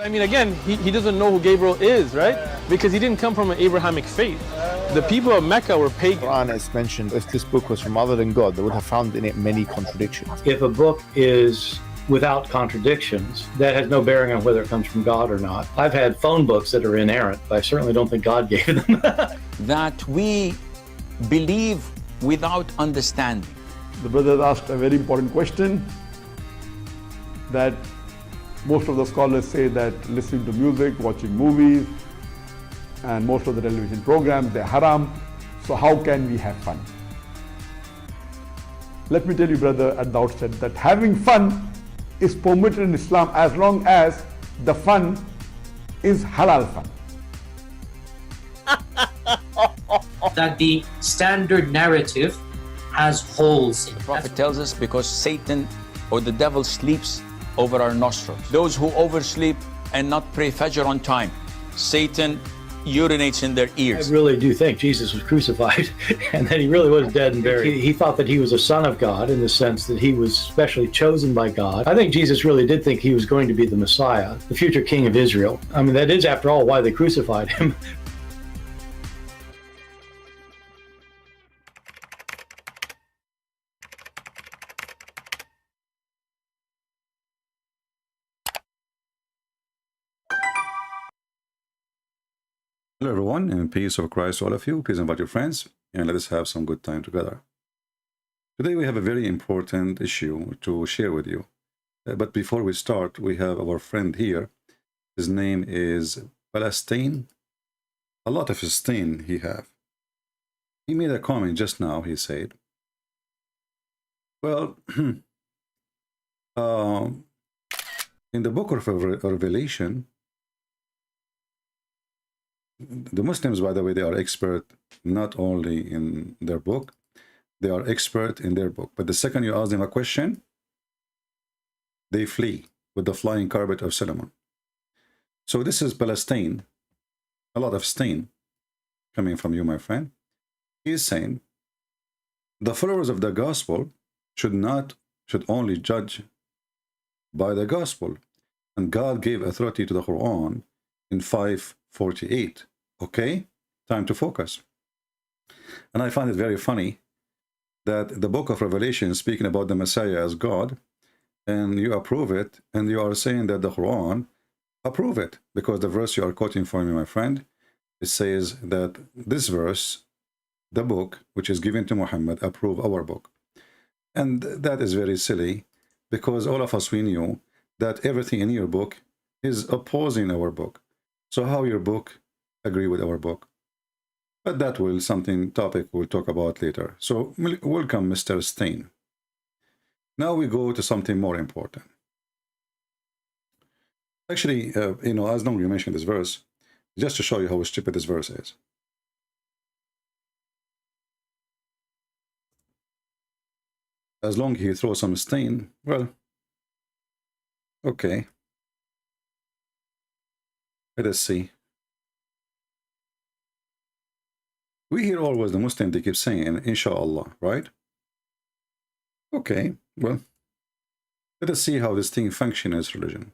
I mean, again, he doesn't know who Gabriel is, right? Because he didn't come from an Abrahamic faith. The people of Mecca were pagan. Quran is mentioned, if this book was from other than God, they would have found in it many contradictions. If a book is without contradictions, that has no bearing on whether it comes from God or not. I've had phone books that are inerrant, but I certainly don't think God gave them. That we believe without understanding. The brother asked a very important question, that most of the scholars say that listening to music, watching movies, and most of the television programs, they're haram. So how can we have fun? Let me tell you, brother, at the outset that having fun is permitted in Islam as long as the fun is halal fun. That the standard narrative has holes in it. The Prophet tells us because Satan or the devil sleeps over our nostrils. Those who oversleep and not pray Fajr on time, Satan urinates in their ears. I really do think Jesus was crucified and that he really was dead and buried. He thought that he was a son of God in the sense that he was specially chosen by God. I think Jesus really did think he was going to be the Messiah, the future king of Israel. I mean, that is, after all, why they crucified him. Hello everyone, and peace of Christ to all of you. Please invite your friends and let us have some good time together. Today we have a very important issue to share with you. But before we start, we have our friend here. His name is Palestine. A lot of stain he have. He made a comment just now. He said, well, in the book of Revelation, the Muslims, by the way, they are expert not only in their book, they are expert in their book. But the second you ask them a question, they flee with the flying carpet of Solomon. So this is Palestine, a lot of stain coming from you, my friend. He is saying the followers of the gospel should only judge by the gospel. And God gave authority to the Quran in 548. Okay, time to focus. And I find it very funny that the book of Revelation is speaking about the Messiah as God, and you approve it, and you are saying that the Quran approve it, because the verse you are quoting for me, my friend, it says that this verse, the book which is given to Muhammad, approve our book. And that is very silly, because all of us, we knew that everything in your book is opposing our book. So how your book agree with our book? But that will something topic we'll talk about later. So welcome, Mr. Stain. Now we go to something more important. Actually, you know, as long as you mentioned this verse, just to show you how stupid this verse is. As long as he throws some stain, well, okay. Let us see. We hear always the Muslim, they keep saying, Inshallah, right? Okay, well, let us see how this thing functions as religion.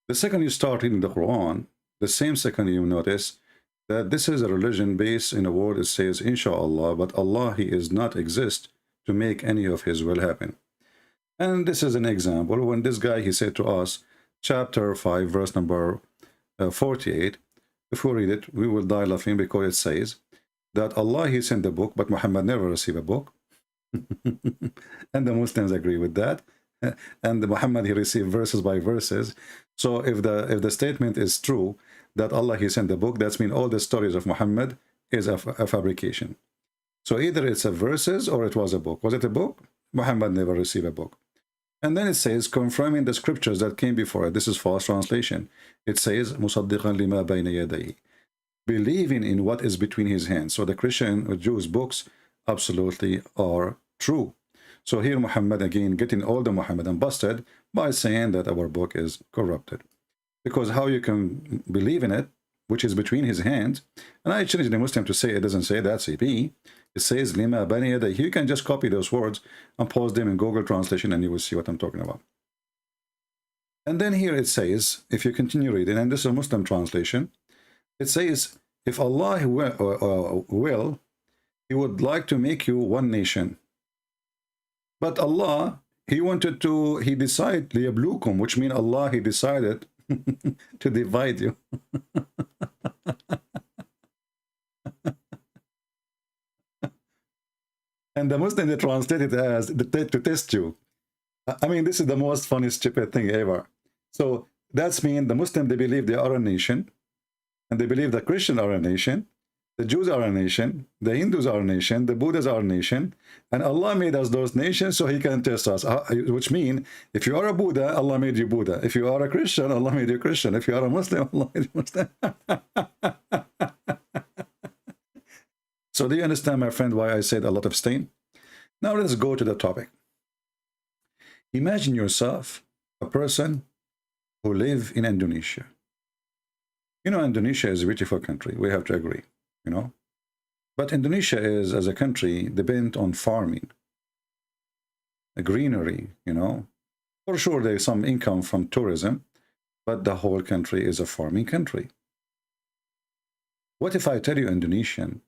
The second you start reading the Quran, the same second you notice that this is a religion based in a word. It says, Inshallah, but Allah, He is not exist to make any of His will happen. And this is an example when this guy, he said to us, chapter 5, verse number 48, if we read it, we will die laughing, because it says that Allah, He sent the book, but Muhammad never received a book. And the Muslims agree with that. And Muhammad, he received verses by verses. So if the statement is true, that Allah, He sent the book, that means all the stories of Muhammad is a fabrication. So either it's a verses or it was a book. Was it a book? Muhammad never received a book. And then it says, confirming the scriptures that came before it. This is false translation. It says, مُصَدِّقًا لِمَا بَيْنَ يَدَيْهِ, believing in what is between his hands. So the Christian or Jews books absolutely are true. So here Muhammad again getting all the Muhammadan busted by saying that our book is corrupted. Because how you can believe in it, which is between his hands, and I changed the Muslim to say it doesn't say that CP. It says lima bani yadayhi. You can just copy those words and post them in Google Translation, and you will see what I'm talking about. And then here it says, if you continue reading, and this is a Muslim translation, it says, if Allah will, He would like to make you one nation. But Allah, He decided, liyablukum, which means Allah, He decided to divide you. And the Muslim, they translate it as to test you. I mean, this is the most funny, stupid thing ever. So that's mean the Muslim, they believe they are a nation, and they believe the Christians are a nation, the Jews are a nation, the Hindus are a nation, the Buddhists are a nation, and Allah made us those nations so He can test us. Which means, if you are a Buddha, Allah made you Buddha. If you are a Christian, Allah made you Christian. If you are a Muslim, Allah made you Muslim. So do you understand, my friend, why I said a lot of stain? Now let's go to the topic. Imagine yourself a person who live in Indonesia. You know, Indonesia is a beautiful country. We have to agree, you know. But Indonesia is, as a country, dependent on farming, greenery, you know. For sure, there's some income from tourism, but the whole country is a farming country. What if I tell you, Indonesian,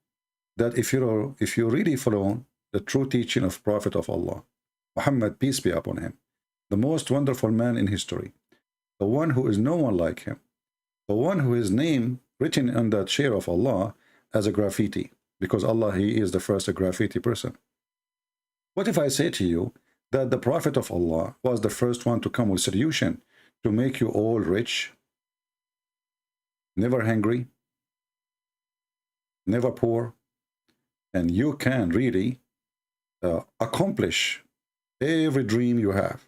that if you really follow the true teaching of Prophet of Allah, Muhammad, peace be upon him, the most wonderful man in history, the one who is no one like him, the one who his name written on that chair of Allah as a graffiti, because Allah, He is the first graffiti person. What if I say to you that the Prophet of Allah was the first one to come with solution to make you all rich, never hungry, never poor, and you can really accomplish every dream you have.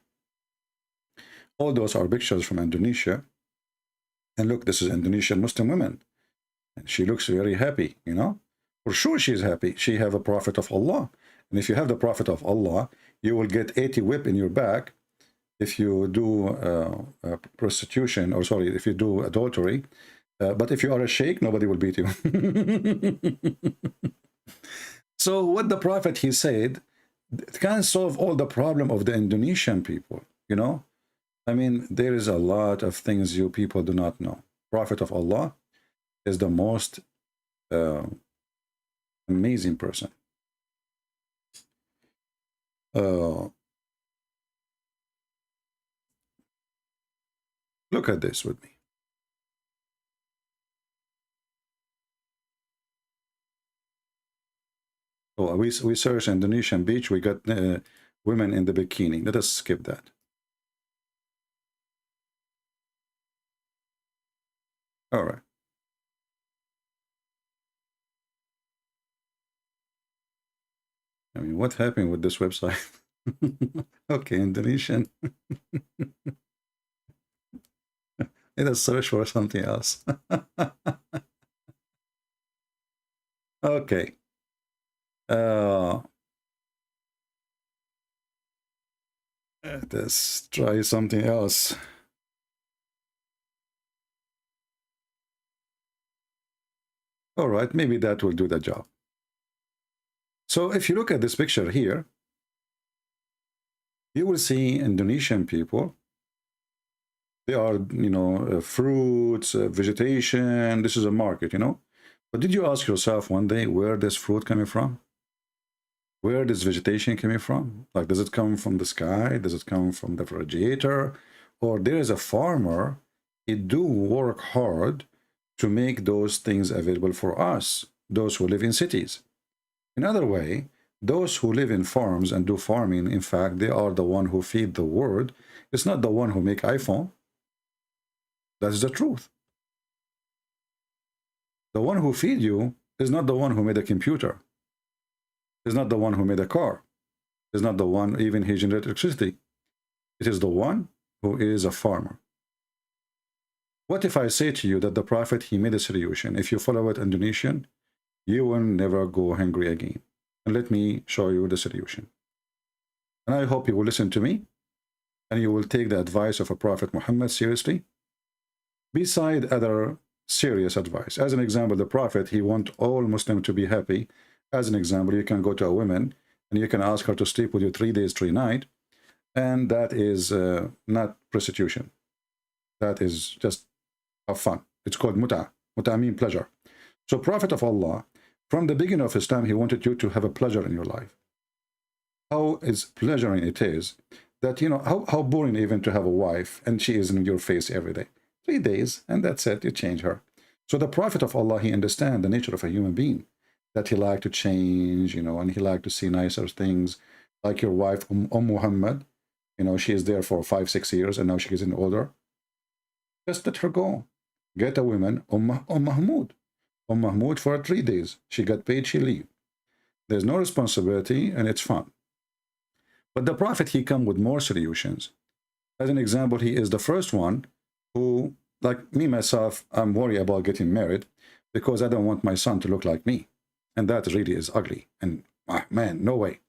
All those are pictures from Indonesia. And look, this is Indonesian Muslim woman. And she looks very happy, you know. For sure she's happy. She have a Prophet of Allah. And if you have the Prophet of Allah, you will get 80 whip in your back if you do prostitution, or sorry, if you do adultery. But if you are a sheikh, nobody will beat you. So what the Prophet, he said, can solve all the problem of the Indonesian people, you know. I mean, there is a lot of things you people do not know. Prophet of Allah is the most amazing person. Look at this with me. Oh, we searched Indonesian beach. We got women in the bikini. Let us skip that. All right. I mean, what happened with this website? Okay, Indonesian. Let us search for something else. Okay. Let's try something else. All right, maybe that will do the job. So if you look at this picture here, you will see Indonesian people. They are, you know, fruits, vegetation. This is a market, you know. But did you ask yourself one day where this fruit coming from? Where this vegetation coming from? Like, does it come from the sky? Does it come from the refrigerator? Or there is a farmer, he do work hard to make those things available for us, those who live in cities. In other way, those who live in farms and do farming, in fact, they are the one who feed the world. It's not the one who make iPhone. That's the truth. The one who feed you is not the one who made a computer. Is not the one who made a car. Is not the one even who generated electricity. It is the one who is a farmer. What if I say to you that the Prophet, he made a solution? If you follow it Indonesian, you will never go hungry again. And let me show you the solution. And I hope you will listen to me, and you will take the advice of a Prophet Muhammad seriously, beside other serious advice. As an example, the Prophet, he want all Muslims to be happy. As an example, you can go to a woman and you can ask her to sleep with you 3 days, 3 nights, and that is not prostitution. That is just have fun. It's called mut'ah. Mut'ah means pleasure. So Prophet of Allah, from the beginning of Islam, he wanted you to have a pleasure in your life. How is pleasuring it is that, you know, how boring even to have a wife and she is in your face every day. 3 days, and that's it, you change her. So the Prophet of Allah, he understands the nature of a human being, that he like to change, you know, and he like to see nicer things, like your wife, Mohammed, you know, she is there for 5, 6 years, and now she is getting older. Just let her go. Get a woman, Mahmoud. Mahmoud for 3 days. She got paid, she leave. There's no responsibility, and it's fun. But the Prophet, he come with more solutions. As an example, he is the first one who, like me, myself, I'm worried about getting married because I don't want my son to look like me. And that really is ugly. And man, no way.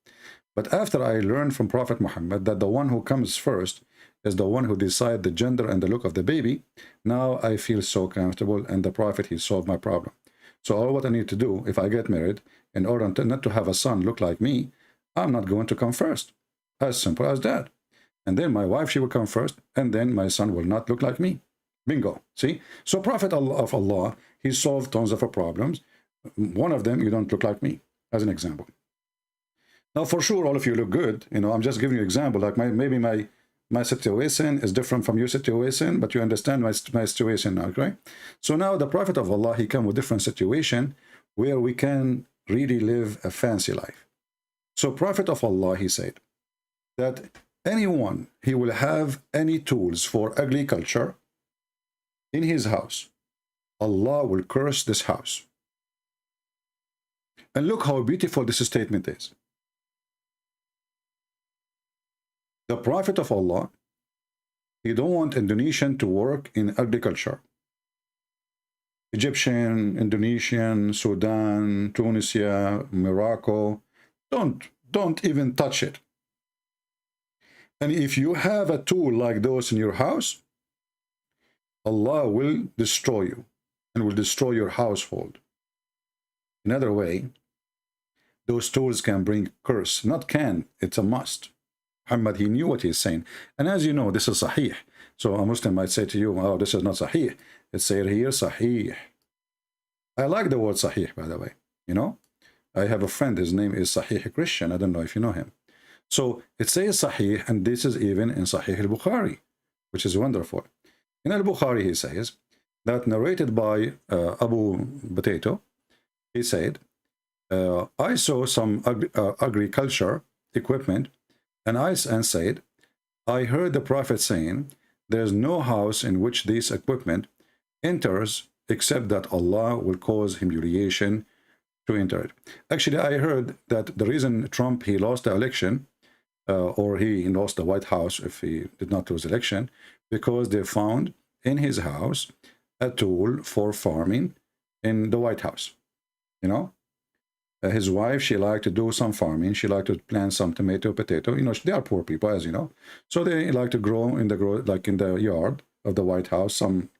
But after I learned from Prophet Muhammad that the one who comes first is the one who decides the gender and the look of the baby, now I feel so comfortable, and the Prophet, he solved my problem. So all what I need to do, if I get married, in order not to have a son look like me, I'm not going to come first. As simple as that. And then my wife, she will come first, and then my son will not look like me. Bingo. See? So Prophet of Allah, he solved tons of problems. One of them, you don't look like me, as an example. Now, for sure, all of you look good. You know, I'm just giving you an example. Like maybe my situation is different from your situation, but you understand my situation now, right? So now the Prophet of Allah, he come with different situation where we can really live a fancy life. So Prophet of Allah, he said that anyone, he will have any tools for agriculture in his house, Allah will curse this house. And look how beautiful this statement is. The Prophet of Allah, he don't want Indonesian to work in agriculture. Egyptian, Indonesian, Sudan, Tunisia, Morocco, don't even touch it. And if you have a tool like those in your house, Allah will destroy you and will destroy your household. Another way, those tools can bring curse. Not can, it's a must. Muhammad, he knew what he's saying. And as you know, this is Sahih. So a Muslim might say to you, oh, this is not Sahih. It's said here, Sahih. I like the word Sahih, by the way. You know, I have a friend, his name is Sahih Christian. I don't know if you know him. So it says Sahih, and this is even in Sahih al-Bukhari, which is wonderful. In al-Bukhari, he says, that narrated by Abu Potato, he said, I saw some agriculture equipment, and said, I heard the Prophet saying, there's no house in which this equipment enters except that Allah will cause humiliation to enter it. Actually, I heard that the reason Trump, he lost the election, or he lost the White House if he did not lose the election, because they found in his house a tool for farming in the White House. You know, his wife, she liked to do some farming. She liked to plant some tomato, potato. You know, they are poor people, as you know. So they like to grow in the yard of the White House some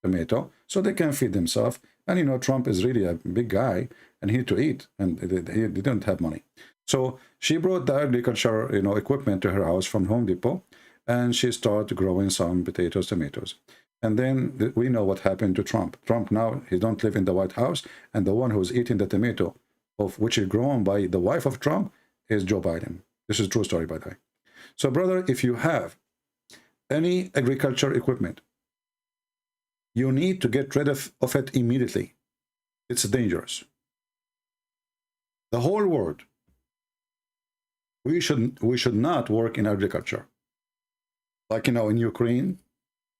tomato, so they can feed themselves. And you know, Trump is really a big guy, and he had to eat, and he didn't have money. So she brought the agriculture, you know, equipment to her house from Home Depot, and she started growing some potatoes, tomatoes. And then we know what happened to Trump. Trump now, he don't live in the White House, and the one who's eating the tomato, of which is grown by the wife of Trump, is Joe Biden. This is a true story, by the way. So, brother, if you have any agriculture equipment, you need to get rid of it immediately. It's dangerous. The whole world, we should not work in agriculture. Like, you know, in Ukraine,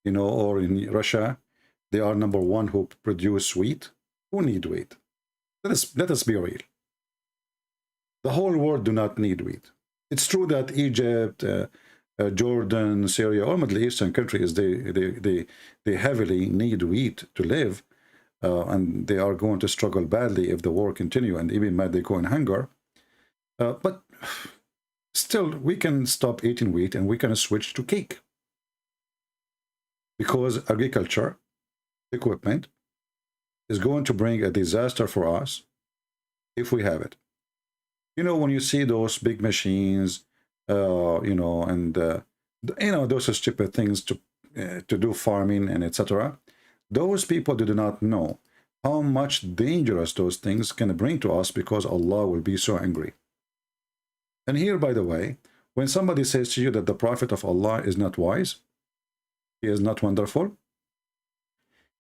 you know, or in Russia, they are #1 who produce wheat. Who need wheat? Let us be real. The whole world do not need wheat. It's true that Egypt, Jordan, Syria, or Middle Eastern countries, they heavily need wheat to live, and they are going to struggle badly if the war continue, and even might they go in hunger. But still, we can stop eating wheat and we can switch to cake. Because agriculture equipment is going to bring a disaster for us if we have it. You know, when you see those big machines, you know, and you know, those are stupid things to do farming and etc. Those people do not know how much dangerous those things can bring to us, because Allah will be so angry. And here, by the way, when somebody says to you that the Prophet of Allah is not wise, he is not wonderful,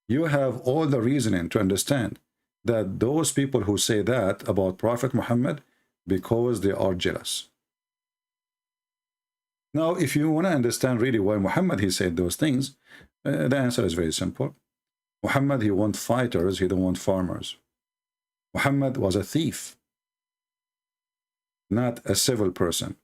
you have all the reasoning to understand that those people who say that about Prophet Muhammad, because they are jealous. Now, if you want to understand really why Muhammad he said those things, the answer is very simple. Muhammad, he want fighters, he don't want farmers. Muhammad was a thief, not a civil person.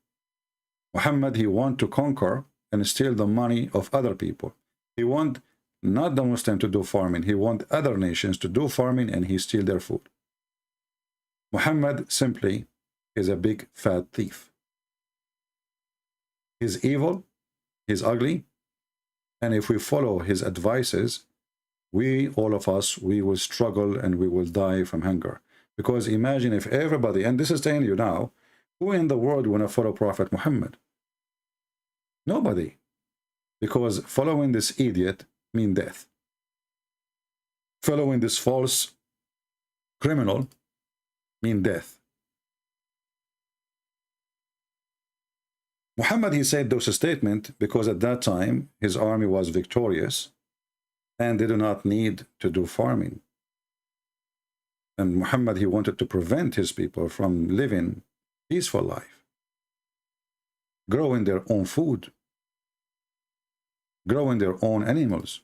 Muhammad, he want to conquer and steal the money of other people. He want not the Muslim to do farming. He want other nations to do farming and he steal their food. Muhammad simply is a big fat thief. He's evil, he's ugly, and if we follow his advices, we, all of us, we will struggle and we will die from hunger. Because imagine if everybody, and this is telling you now, who in the world want to follow Prophet Muhammad? Nobody. Because following this idiot means death. Following this false criminal means death. Muhammad, he said those statements because at that time his army was victorious and they do not need to do farming. And Muhammad, he wanted to prevent his people from living peaceful life, growing their own food, growing their own animals,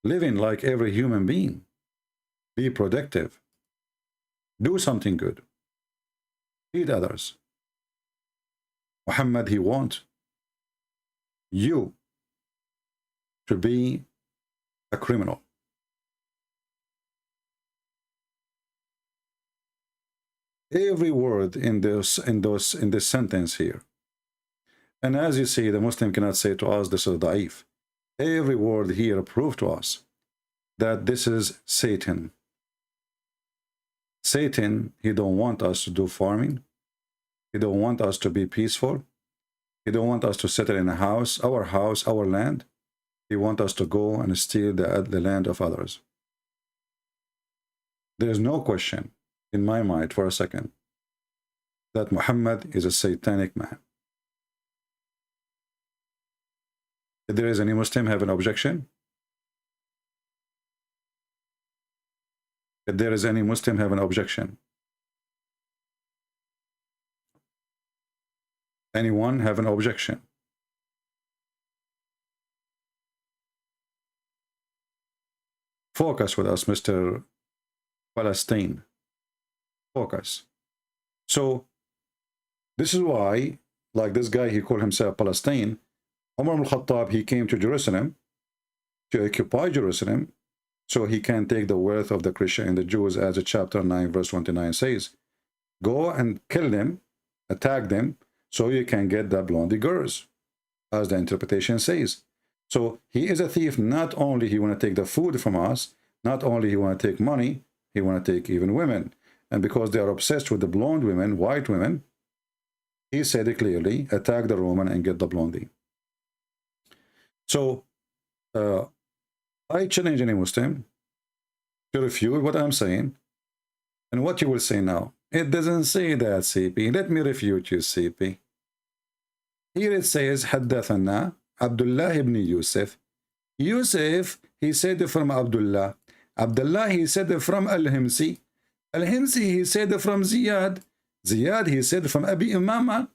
living like every human being, be productive, do something good, feed others. Muhammad, he wants you to be a criminal. Every word in this sentence here. And as you see, the Muslim cannot say to us, this is da'if. Every word here proves to us that this is Satan. Satan, he don't want us to do farming. He don't want us to be peaceful. He don't want us to settle in a house, our land. He wants us to go and steal the land of others. There is no question in my mind for a second that Muhammad is a satanic man. If there is any Muslim have an objection? If there is any Muslim have an objection? Anyone have an objection? Focus with us, Mr. Palestine. Focus. So, this is why, like this guy, he called himself Palestine. Umar al-Khattab, he came to Jerusalem to occupy Jerusalem so he can take the wealth of the Christian and the Jews, as chapter 9, verse 29 says. Go and kill them, attack them, so you can get the blondie girls, as the interpretation says. So he is a thief. Not only he want to take the food from us, not only he want to take money, he want to take even women. And because they are obsessed with the blonde women, white women, he said it clearly, attack the Roman and get the blondie. So I challenge any Muslim to refute what I'm saying. And what you will say now, it doesn't say that, CP. Let me refute you, CP. Here it says, حدثنا Abdullah ibn Yusuf. Yusuf, he said from Abdullah. Abdullah, he said from Al-Himsi. Al-Himsi, he said from Ziyad. Ziyad, he said from Abi Imama.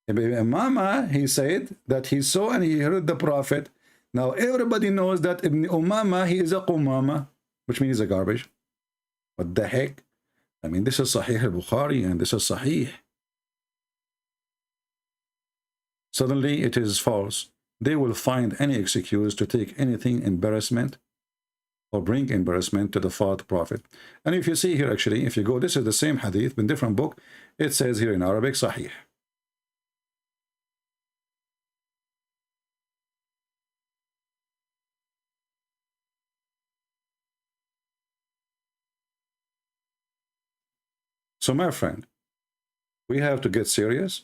Abi Imama, he said that he saw and he heard the Prophet. Now everybody knows that Ibn Umama, he is a Qumama, which means a garbage. What the heck? I mean, this is Sahih al-Bukhari and this is Sahih. Suddenly it is false. They will find any excuse to take anything embarrassment or bring embarrassment to the false prophet. And if you see here, actually, if you go, this is the same hadith in different book. It says here in Arabic, Sahih. So my friend, we have to get serious,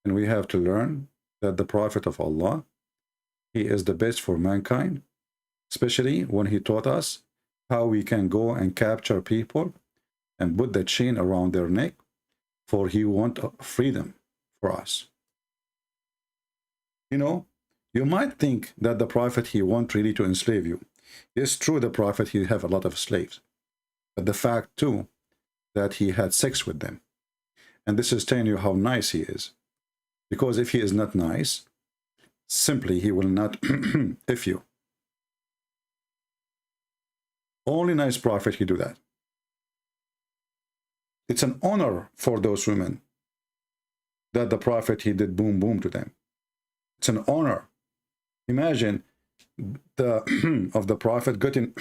and we have to learn that the Prophet of Allah, he is the best for mankind, especially when he taught us how we can go and capture people and put the chain around their neck, for he wants freedom for us. You know, you might think that the Prophet, he wants really to enslave you. It's true, the Prophet, he have a lot of slaves. But the fact, too, that he had sex with them. And this is telling you how nice he is. Because if he is not nice, simply he will not if you. Only nice Prophet, he do that. It's an honor for those women that the Prophet, he did boom boom to them. It's an honor. Imagine the of the Prophet getting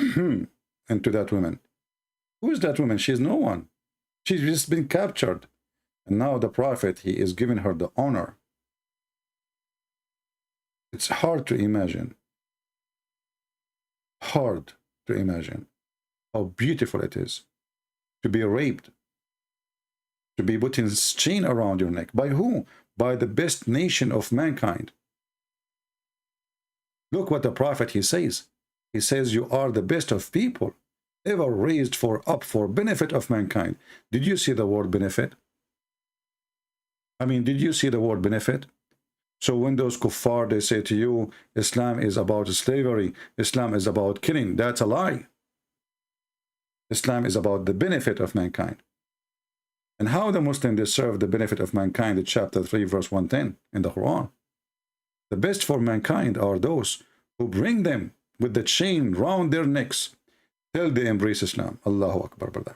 into that woman. Who is that woman? She is no one. She's just been captured. And now the Prophet, he is giving her the honor. It's hard to imagine. Hard to imagine how beautiful it is to be raped, to be put in chain around your neck. By who? By the best nation of mankind. Look what the Prophet, he says. He says, you are the best of people, ever raised up for benefit of mankind. Did you see the word benefit? I mean, did you see the word benefit? So when those kuffar, they say to you, Islam is about slavery, Islam is about killing, that's a lie. Islam is about the benefit of mankind. And how the Muslim deserve the benefit of mankind in chapter 3, verse 110 in the Quran. The best for mankind are those who bring them with the chain round their necks till they embrace Islam. Allahu Akbar, brother.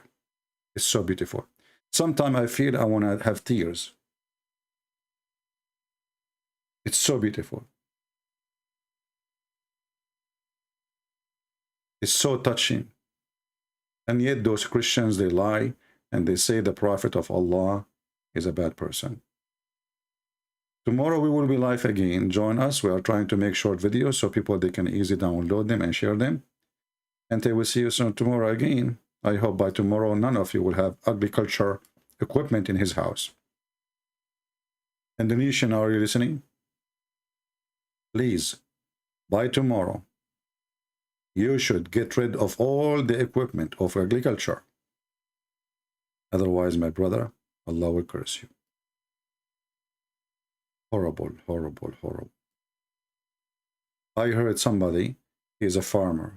It's so beautiful. Sometimes I feel I want to have tears. It's so beautiful. It's so touching. And yet those Christians, they lie and they say the Prophet of Allah is a bad person. Tomorrow we will be live again. Join us. We are trying to make short videos so people, they can easily download them and share them. And I will see you soon tomorrow again. I hope by tomorrow none of you will have agriculture equipment in his house. Indonesian, are you listening? Please, by tomorrow, you should get rid of all the equipment of agriculture. Otherwise, my brother, Allah will curse you. Horrible, horrible, horrible. I heard somebody, he's a farmer.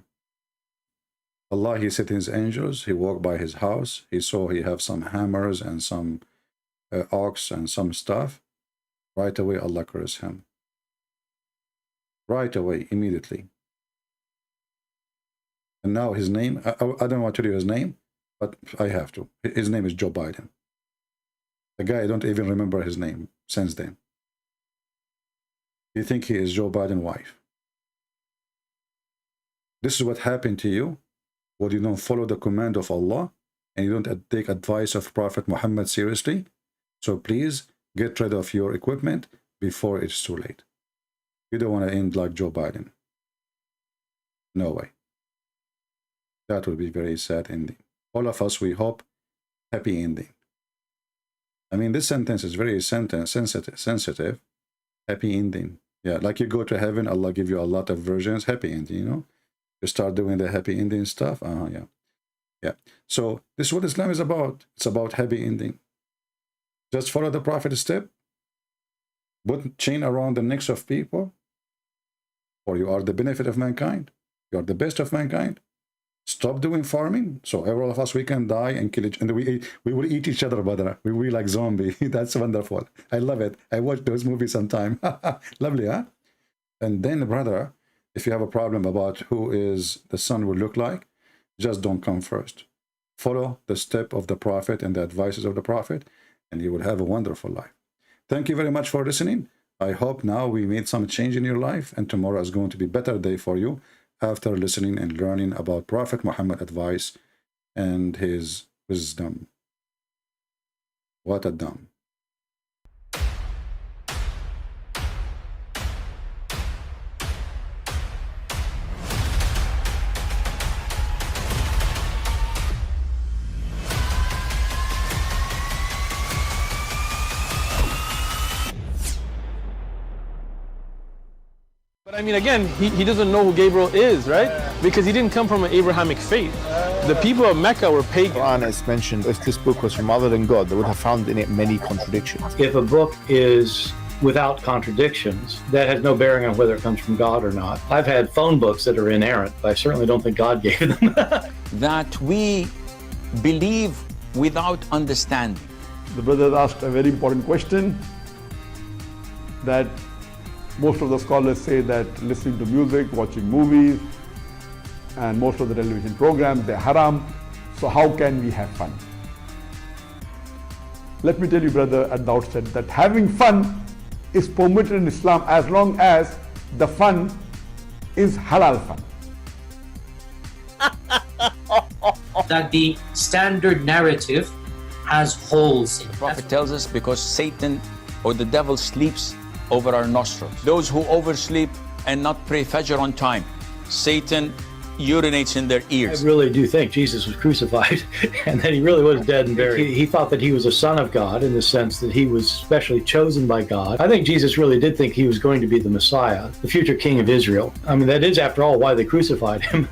Allah, he sent his angels, he walked by his house, he saw he have some hammers and some ox and some stuff. Right away, Allah cursed him. Right away, immediately. And now his name, I don't want to tell you his name, but I have to. His name is Joe Biden. The guy, I don't even remember his name since then. You think he is Joe Biden's wife. This is what happened to you when you don't follow the command of Allah and you don't take advice of Prophet Muhammad seriously. So please get rid of your equipment before it's too late. You don't want to end like Joe Biden. No way. That would be very sad ending. All of us, we hope happy ending. I mean, this sentence is very sensitive. Happy ending. Yeah, like you go to heaven, Allah give you a lot of versions. Happy ending, you know. You start doing the happy ending stuff. Yeah. Yeah. So this is what Islam is about. It's about happy ending. Just follow the Prophet's step. Put chain around the necks of people. For you are the benefit of mankind. You are the best of mankind. Stop doing farming, so every of us, we can die and kill each, and we will eat each other, brother. We will like zombie. That's wonderful. I love it. I watch those movies sometime. Lovely, huh? And then, brother, if you have a problem about who is the son will look like, just don't come first. Follow the step of the Prophet and the advices of the Prophet, and you will have a wonderful life. Thank you very much for listening. I hope now we made some change in your life, and tomorrow is going to be a better day for you after listening and learning about Prophet Muhammad advice and his wisdom. What a dumb. I mean, again, he doesn't know who Gabriel is, right? Because he didn't come from an Abrahamic faith. The people of Mecca were pagan. Quran has mentioned if this book was from other than God, they would have found in it many contradictions. If a book is without contradictions, that has no bearing on whether it comes from God or not. I've had phone books that are inerrant, but I certainly don't think God gave them. That we believe without understanding. The brother asked a very important question, that most of the scholars say that listening to music, watching movies, and most of the television programs, they're haram. So how can we have fun? Let me tell you, brother, at the outset, that having fun is permitted in Islam as long as the fun is halal fun. That the standard narrative has holes in it. The Prophet tells us because Satan or the devil sleeps over our nostrils. Those who oversleep and not pray Fajr on time, Satan urinates in their ears. I really do think Jesus was crucified and that he really was dead and buried. He thought that he was a son of God in the sense that he was specially chosen by God. I think Jesus really did think he was going to be the Messiah, the future king of Israel. I mean, that is, after all, why they crucified him,